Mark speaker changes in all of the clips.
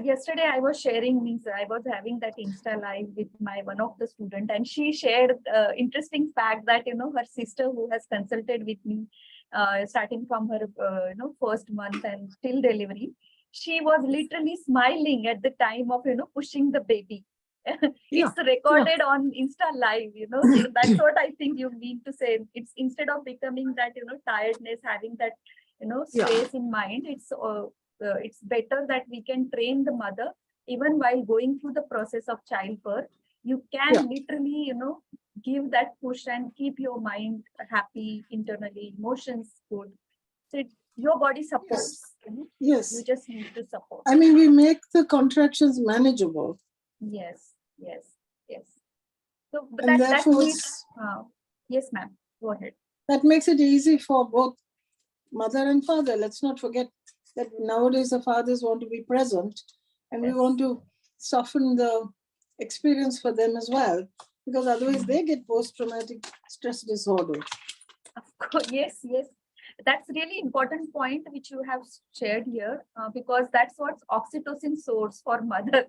Speaker 1: Yesterday I was sharing, means I was having that Insta live with my one of the student, and she shared interesting fact that her sister who has consulted with me, starting from her first month and till delivery, she was literally smiling at the time of pushing the baby. It's recorded on Insta live. So that's what I think you mean to say. It's instead of becoming that tiredness, having that stress in mind, it's better that we can train the mother even while going through the process of childbirth. You can literally give that push and keep your mind happy internally, emotions good. So your body supports.
Speaker 2: Yes.
Speaker 1: You just need to support.
Speaker 2: I mean, we make the contractions manageable.
Speaker 1: Yes. So but
Speaker 2: and
Speaker 1: that makes yes, ma'am, go ahead.
Speaker 2: That makes it easy for both mother and father. Let's not forget that nowadays the fathers want to be present, and we want to soften the experience for them as well, because otherwise they get post-traumatic stress disorder.
Speaker 1: Of course, yes. That's really important point which you have shared here, because that's what's oxytocin source for mother.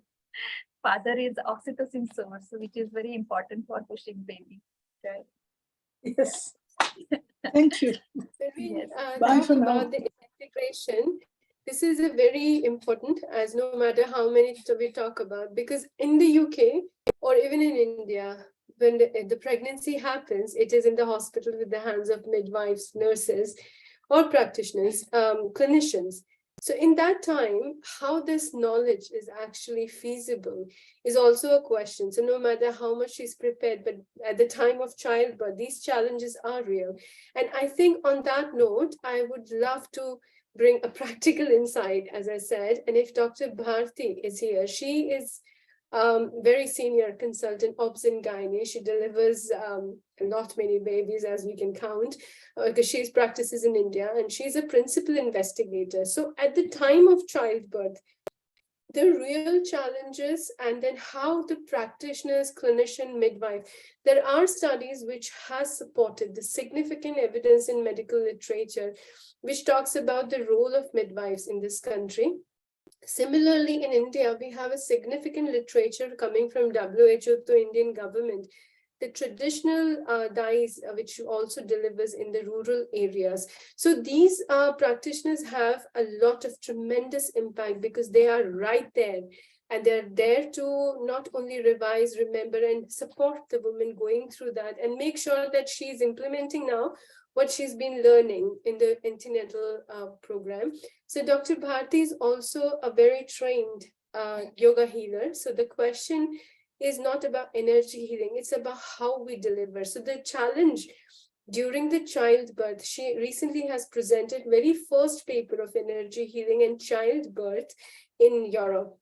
Speaker 1: Father is oxytocin source, which is very important for pushing baby. Right?
Speaker 2: Yes. Thank you.
Speaker 3: When we
Speaker 2: Bye
Speaker 3: talk
Speaker 2: for
Speaker 3: about
Speaker 2: now.
Speaker 3: the integration, this is a very important, as no matter how many we talk about, because in the UK or even in India, when the pregnancy happens, it is in the hospital with the hands of midwives, nurses, or practitioners, clinicians. So in that time, how this knowledge is actually feasible is also a question. So no matter how much she's prepared, but at the time of childbirth, these challenges are real. And I think on that note, I would love to bring a practical insight, as I said. And if Dr. Bharti is here, she is very senior consultant, obs and gynae. She delivers not many babies as we can count, because she practices in India, and she's a principal investigator. So at the time of childbirth, the real challenges, and then how the practitioners, clinician, midwife, there are studies which has supported the significant evidence in medical literature, which talks about the role of midwives in this country. Similarly, in India, we have a significant literature coming from WHO to Indian government. The traditional dyes, which also delivers in the rural areas. So these practitioners have a lot of tremendous impact because they are right there. And they're there to not only revise, remember, and support the woman going through that and make sure that she's implementing now what she's been learning in the antenatal program. So Dr. Bharti is also a very trained yoga healer. So the question is not about energy healing, it's about how we deliver. So the challenge during the childbirth, she recently has presented very first paper of energy healing and childbirth in Europe,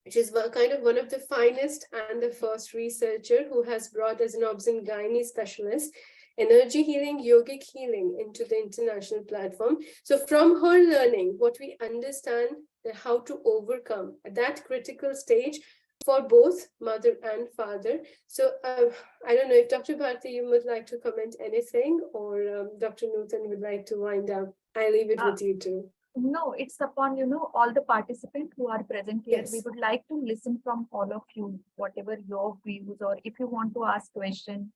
Speaker 3: which is kind of one of the finest and the first researcher who has brought as an obs and gynae specialist energy healing, yogic healing into the international platform. So from her learning, what we understand that how to overcome at that critical stage for both mother and father. So I don't know if Dr. Bharti, you would like to comment anything, or Dr. Nutan would like to wind up. I leave it with you too.
Speaker 1: No, it's upon, all the participants who are present here.
Speaker 3: Yes.
Speaker 1: We would like to listen from all of you, whatever your views, or if you want to ask questions,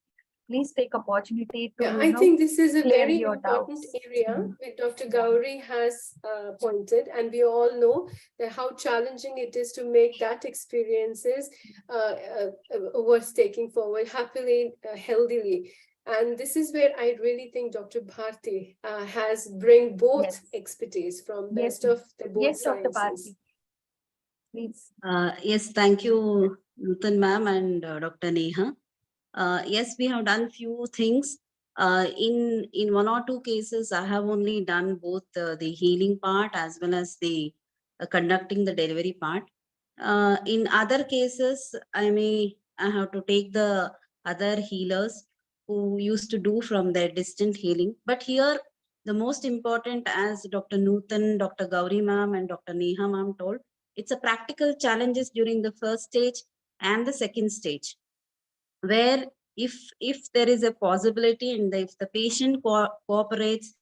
Speaker 1: please take opportunity to,
Speaker 3: I think this is a very important
Speaker 1: doubts.
Speaker 3: area that Dr. Gauri has pointed, and we all know that how challenging it is to make that experiences worth taking forward happily, healthily. And this is where I really think Dr. Bharti has bring both expertise from best of the both
Speaker 1: Dr.
Speaker 3: sciences.
Speaker 1: Bharti. Please.
Speaker 4: Yes, thank you, Nutan ma'am and Dr. Neha. Yes, we have done few things. In one or two cases, I have only done both the healing part as well as the conducting the delivery part. In other cases, I have to take the other healers who used to do from their distant healing. But here, the most important, as Dr. Nutan, Dr. Gauri ma'am and Dr. Neha ma'am told, it's a practical challenges during the first stage and the second stage, where if there is a possibility and if the patient cooperates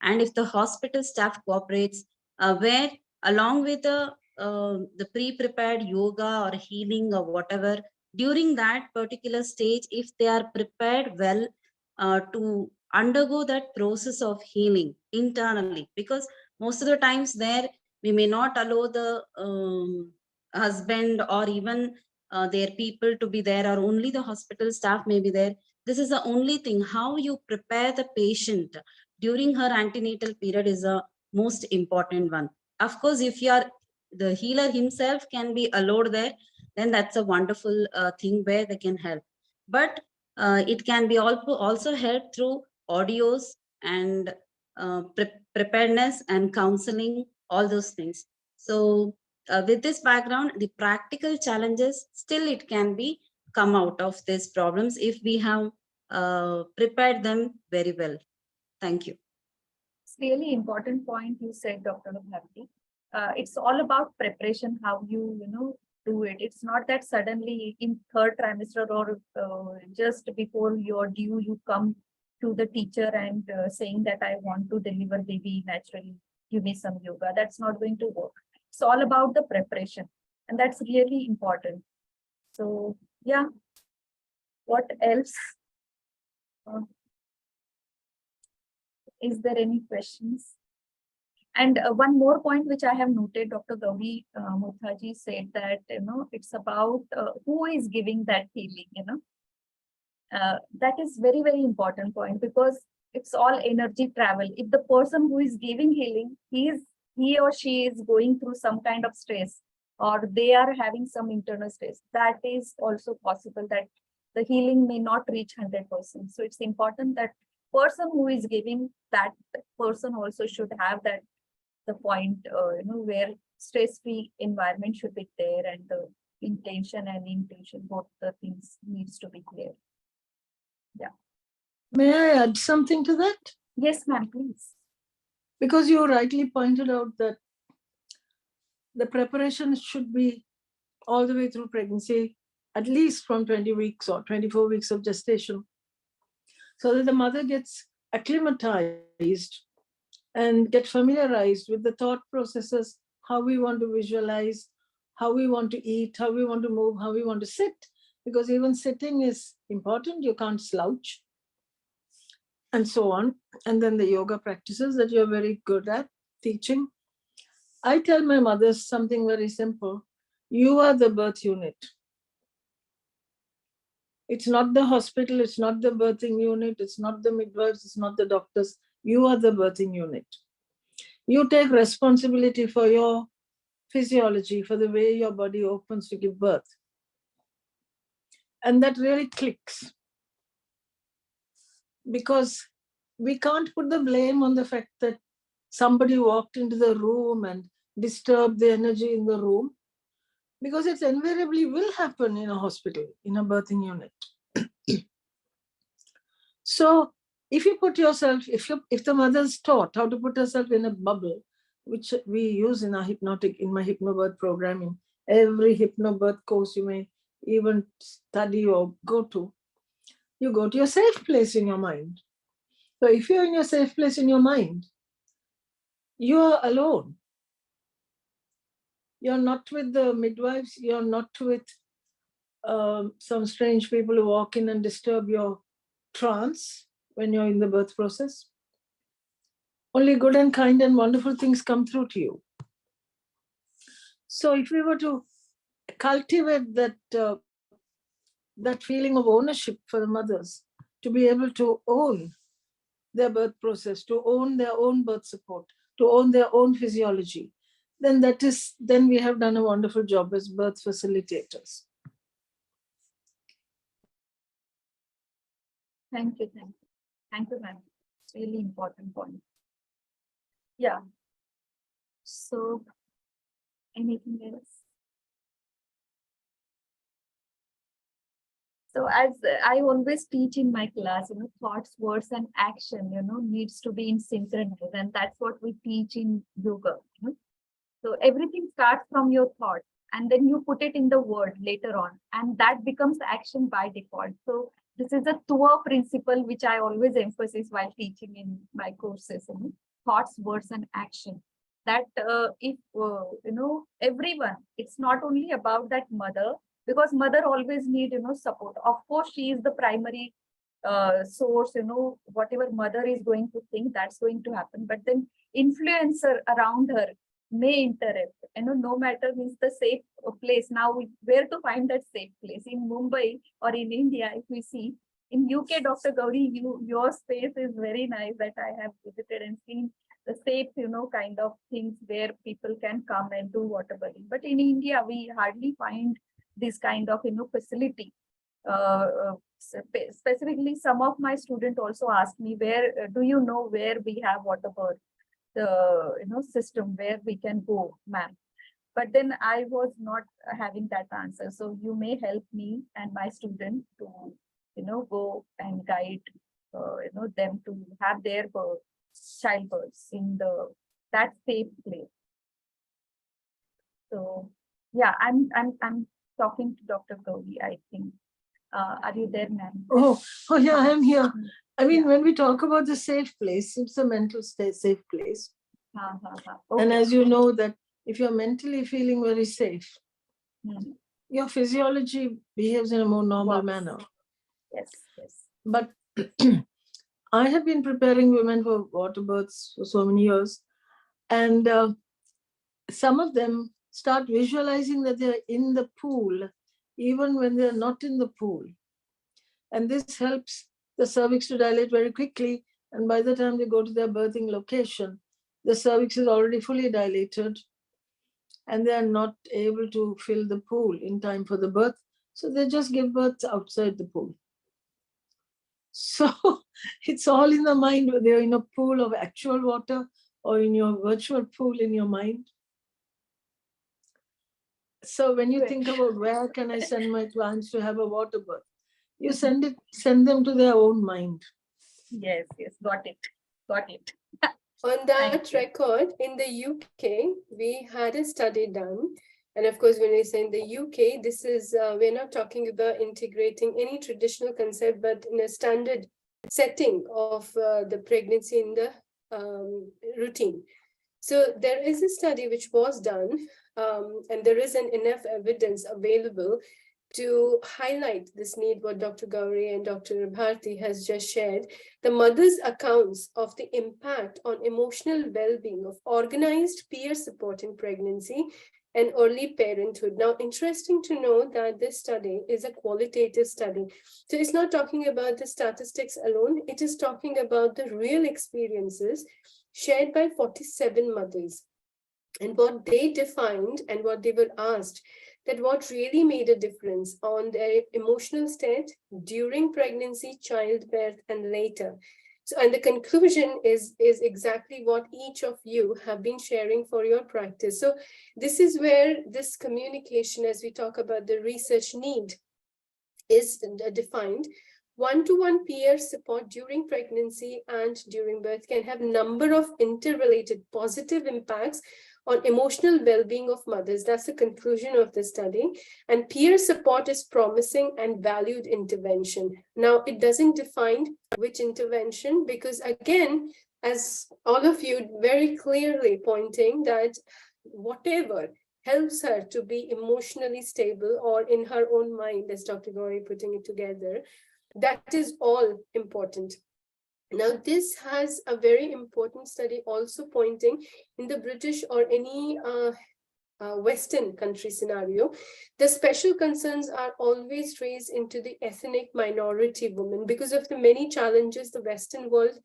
Speaker 4: and if the hospital staff cooperates, where along with the the pre-prepared yoga or healing or whatever, during that particular stage, if they are prepared well to undergo that process of healing internally, because most of the times there we may not allow the husband or even their people to be there, or only the hospital staff may be there. This is the only thing. How you prepare the patient during her antenatal period is a most important one. Of course, if you are the healer himself can be allowed there, then that's a wonderful thing where they can help. But it can be also helped through audios and preparedness and counseling, all those things. So with this background, the practical challenges, still it can be come out of these problems if we have prepared them very well. Thank you.
Speaker 1: It's really important point you said, Dr. Bharti. It's all about preparation, how you do it. It's not that suddenly in third trimester or just before you're due, you come to the teacher and saying that I want to deliver baby naturally, give me some yoga. That's not going to work. It's all about the preparation, and that's really important. So yeah, what else? Is there any questions? And one more point which I have noted, Dr. Gauri Muthaji said that, it's about who is giving that healing, that is very, very important point, because it's all energy travel. If the person who is giving healing, he or she is going through some kind of stress, or they are having some internal stress, that is also possible that the healing may not reach 100%. So it's important that person who is giving, that person also should have that the point where stress-free environment should be there, and the intention and intention, both the things needs to be clear. Yeah.
Speaker 2: May I add something to that?
Speaker 1: Yes, ma'am, please.
Speaker 2: Because you rightly pointed out that the preparation should be all the way through pregnancy, at least from 20 weeks or 24 weeks of gestation, so that the mother gets acclimatized and get familiarized with the thought processes, how we want to visualize, how we want to eat, how we want to move, how we want to sit, because even sitting is important. You can't slouch, and so on. And then the yoga practices that you're very good at teaching. I tell my mothers something very simple. You are the birth unit. It's not the hospital, it's not the birthing unit, it's not the midwives, it's not the doctors. You are the birthing unit. You take responsibility for your physiology, for the way your body opens to give birth. And that really clicks. Because we can't put the blame on the fact that somebody walked into the room and disturbed the energy in the room, because it invariably will happen in a hospital, in a birthing unit. So if you put yourself, if the mother's taught how to put herself in a bubble, which we use in my hypnobirth programming, every hypnobirth course you may even study or go to, you go to your safe place in your mind. So if you're in your safe place in your mind, you are alone. You're not with the midwives, you're not with some strange people who walk in and disturb your trance when you're in the birth process. Only good and kind and wonderful things come through to you. So if we were to cultivate that that feeling of ownership for the mothers, to be able to own their birth process, to own their own birth support, to own their own physiology, then we have done a wonderful job as birth facilitators.
Speaker 1: Thank you, ma'am. It's really important point. Yeah. So, anything else? So as I always teach in my class, thoughts, words, and action, needs to be in synchronized, and that's what we teach in yoga. So everything starts from your thought, and then you put it in the word later on, and that becomes action by default. So this is a TUA principle, which I always emphasize while teaching in my courses. Thoughts, words, and action. that if everyone, it's not only about that mother, because mother always need support. Of course, she is the primary source. Whatever mother is going to think, that's going to happen. But then influencer around her may interrupt. No matter means the safe place. Now, where to find that safe place in Mumbai or in India? If we see in UK, Dr. Gauri, your space is very nice that I have visited and seen the safe, kind of things where people can come and do water bathing. But in India, we hardly find this kind of, facility. Specifically, some of my students also asked me, where do you know where we have water birth, the system where we can go, ma'am? But then I was not having that answer. So you may help me and my student to, go and guide, them to have their childbirths in that safe place. So yeah, I'm talking to Dr. Gauri, I think. Are you there, ma'am?
Speaker 2: Oh yeah, I'm here. I mean,
Speaker 1: Yeah.
Speaker 2: when we talk about the safe place, it's a mental safe place.
Speaker 1: Okay.
Speaker 2: And as you know that if you're mentally feeling very safe,
Speaker 1: Hmm.
Speaker 2: your physiology behaves in a more normal
Speaker 1: Works.
Speaker 2: manner.
Speaker 1: Yes, yes.
Speaker 2: But I have been preparing women for water births for so many years. And some of them start visualizing that they're in the pool, even when they're not in the pool. And this helps the cervix to dilate very quickly. And by the time they go to their birthing location, the cervix is already fully dilated and they are not able to fill the pool in time for the birth. So they just give birth outside the pool. So it's all in the mind, whether you're in a pool of actual water or in your virtual pool in your mind. So when you think about where can I send my clients to have a water birth, you send them to their own mind.
Speaker 1: Yes, got it.
Speaker 3: On that
Speaker 1: Thank you.
Speaker 3: record, in the UK, we had a study done. And of course, when we say in the UK, this is, we're not talking about integrating any traditional concept, but in a standard setting of the pregnancy in the routine. So there is a study which was done, and there is enough evidence available to highlight this need, what Dr. Gauri and Dr. Bharti has just shared, the mother's accounts of the impact on emotional well-being of organized peer support in pregnancy and early parenthood. Now, interesting to know that this study is a qualitative study. So it's not talking about the statistics alone, it is talking about the real experiences shared by 47 mothers and what they defined and what they were asked, that what really made a difference on their emotional state during pregnancy, childbirth, and later. So, and the conclusion is exactly what each of you have been sharing for your practice. So this is where this communication, as we talk about the research need, is defined. One-to-one peer support during pregnancy and during birth can have a number of interrelated positive impacts on emotional well-being of mothers. That's the conclusion of the study. And peer support is promising and valued intervention. Now, it doesn't define which intervention, because again, as all of you very clearly pointing that whatever helps her to be emotionally stable or in her own mind, as Dr. Gauri putting it together, that is all important. Now, this has a very important study also pointing in the British or any Western country scenario, the special concerns are always raised into the ethnic minority women because of the many challenges the Western world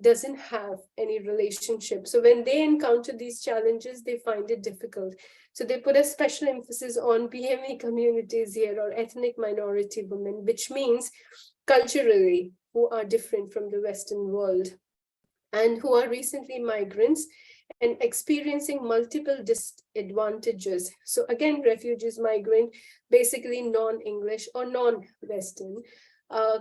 Speaker 3: doesn't have any relationship. So when they encounter these challenges, they find it difficult. So they put a special emphasis on PME communities here, or ethnic minority women, which means culturally who are different from the Western world and who are recently migrants and experiencing multiple disadvantages. So again, refugees, migrant, basically non-English or non-Western,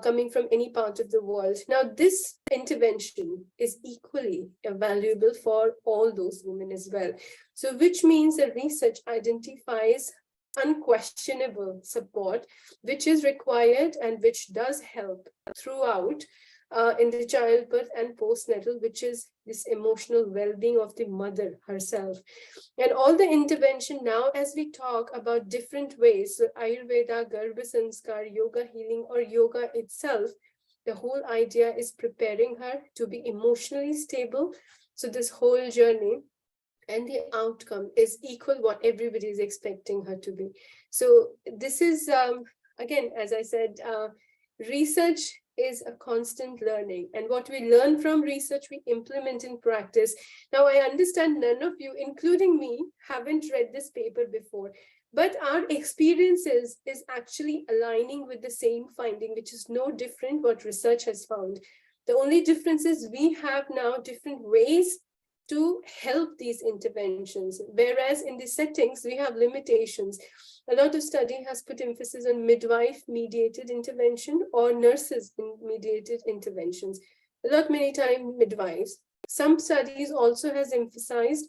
Speaker 3: coming from any part of the world. Now, this intervention is equally valuable for all those women as well. So which means that research identifies unquestionable support, which is required and which does help throughout in the childbirth and postnatal, which is this emotional well-being of the mother herself. And all the intervention now, as we talk about different ways, so Ayurveda, Garbhasanskar, yoga healing, or yoga itself, the whole idea is preparing her to be emotionally stable. So this whole journey and the outcome is equal what everybody is expecting her to be. So this is, again, as I said, research is a constant learning, and what we learn from research, we implement in practice. Now, I understand none of you, including me, haven't read this paper before, but our experiences is actually aligning with the same finding, which is no different what research has found. The only difference is we have now different ways to help these interventions, whereas in the settings, we have limitations. A lot of study has put emphasis on midwife-mediated intervention or nurses-mediated interventions. A lot many times midwives. Some studies also has emphasized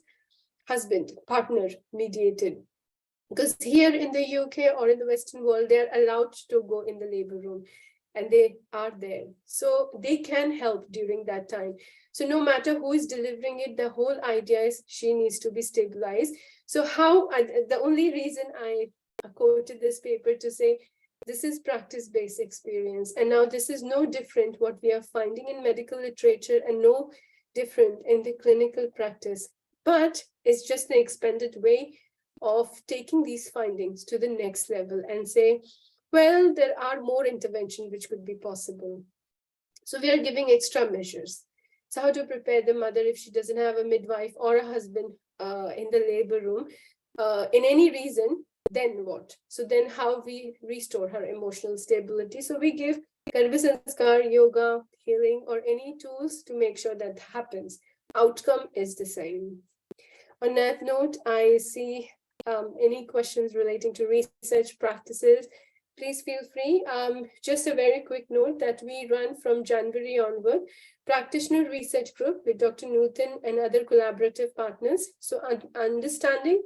Speaker 3: husband, partner-mediated. Because here in the UK or in the Western world, they're allowed to go in the labor room and they are there. So they can help during that time. So no matter who is delivering it, the whole idea is she needs to be stabilized. So the only reason I quoted this paper to say, this is practice-based experience. And now this is no different what we are finding in medical literature and no different in the clinical practice, but it's just an expanded way of taking these findings to the next level and say, well, there are more interventions which could be possible. So we are giving extra measures. So how to prepare the mother if she doesn't have a midwife or a husband in the labor room, in any reason, then what? So then how we restore her emotional stability. So we give Garbhasanskar, yoga, healing, or any tools to make sure that happens. Outcome is the same. On that note, I see any questions relating to research practices, please feel free. Just a very quick note that we run from January onward, practitioner research group with Dr. Nutan and other collaborative partners. So understanding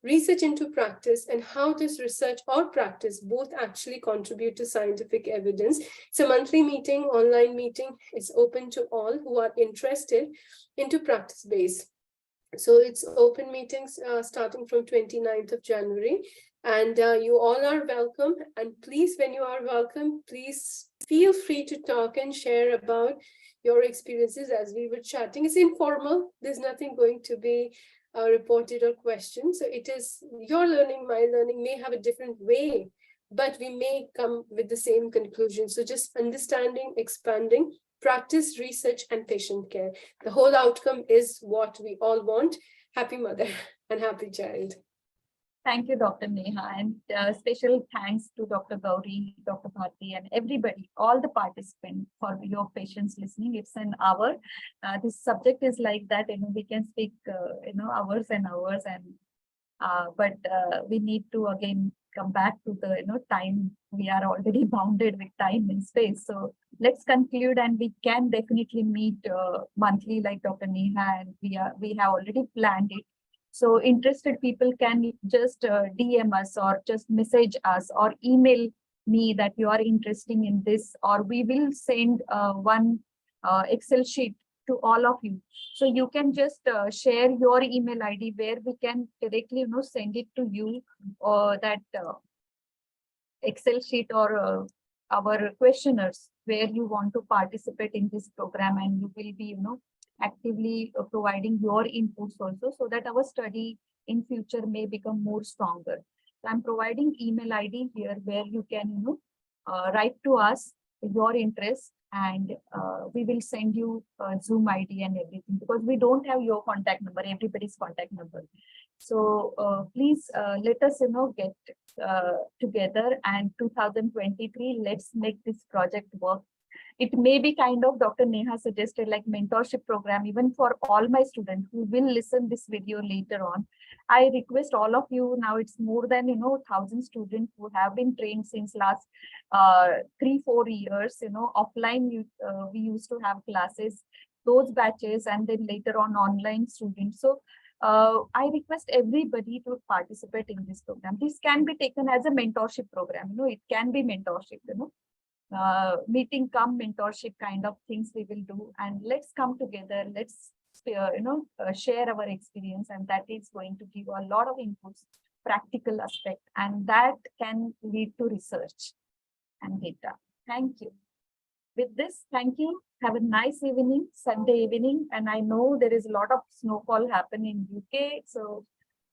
Speaker 3: research into practice and how this research or practice both actually contribute to scientific evidence. It's a monthly meeting, online meeting. It's open to all who are interested into practice-based. So it's open meetings starting from 29th of January. And you all are welcome. And please, when you are welcome, please feel free to talk and share about your experiences as we were chatting. It's informal. There's nothing going to be reported or questioned. So it is your learning, my learning may have a different way, but we may come with the same conclusion. So just understanding, expanding, practice, research, and patient care. The whole outcome is what we all want. Happy mother and happy child.
Speaker 1: Thank you, Dr. Neha, and special thanks to Dr. Gauri, Dr. Bharti, and everybody, all the participants for your patience listening. It's an hour. This subject is like that, we can speak, hours and hours, and but we need to again come back to the, time. We are already bounded with time and space. So let's conclude, and we can definitely meet monthly, like Dr. Neha, and we have already planned it. So interested people can just DM us or just message us or email me that you are interested in this, or we will send one Excel sheet to all of you. So you can just share your email ID where we can directly, send it to you, or that Excel sheet or our questionnaires where you want to participate in this program, and you will be, actively providing your inputs also, so that our study in future may become more stronger. So I'm providing email ID here where you can, write to us your interest, and we will send you Zoom ID and everything, because we don't have your contact number, everybody's contact number. So please let us, get together, and 2023, let's make this project work. It may be kind of, Dr. Neha suggested, like mentorship program, even for all my students who will listen this video later on. I request all of you, now it's more than, 1,000 students who have been trained since last 3-4 years, offline, we used to have classes, those batches, and then later on online students. So I request everybody to participate in this program. This can be taken as a mentorship program, it can be mentorship, meeting come mentorship kind of things we will do, and let's come together, let's share our experience, and that is going to give a lot of inputs, practical aspect, and that can lead to research and data. Thank you. With this, thank you. Have a nice evening, Sunday evening, and I know there is a lot of snowfall happening in UK, so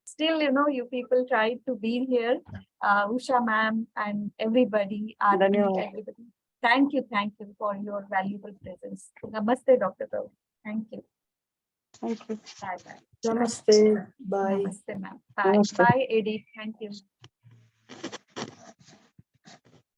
Speaker 1: still, you people try to be here. Usha ma'am and everybody, everybody. Thank you for your valuable presence. Namaste, Dr. Rao. Thank you.
Speaker 2: Thank you.
Speaker 1: Bye bye.
Speaker 2: Namaste. Bye.
Speaker 1: Namaste, ma'am. Bye.
Speaker 2: Namaste.
Speaker 1: Bye, Edith. Thank you.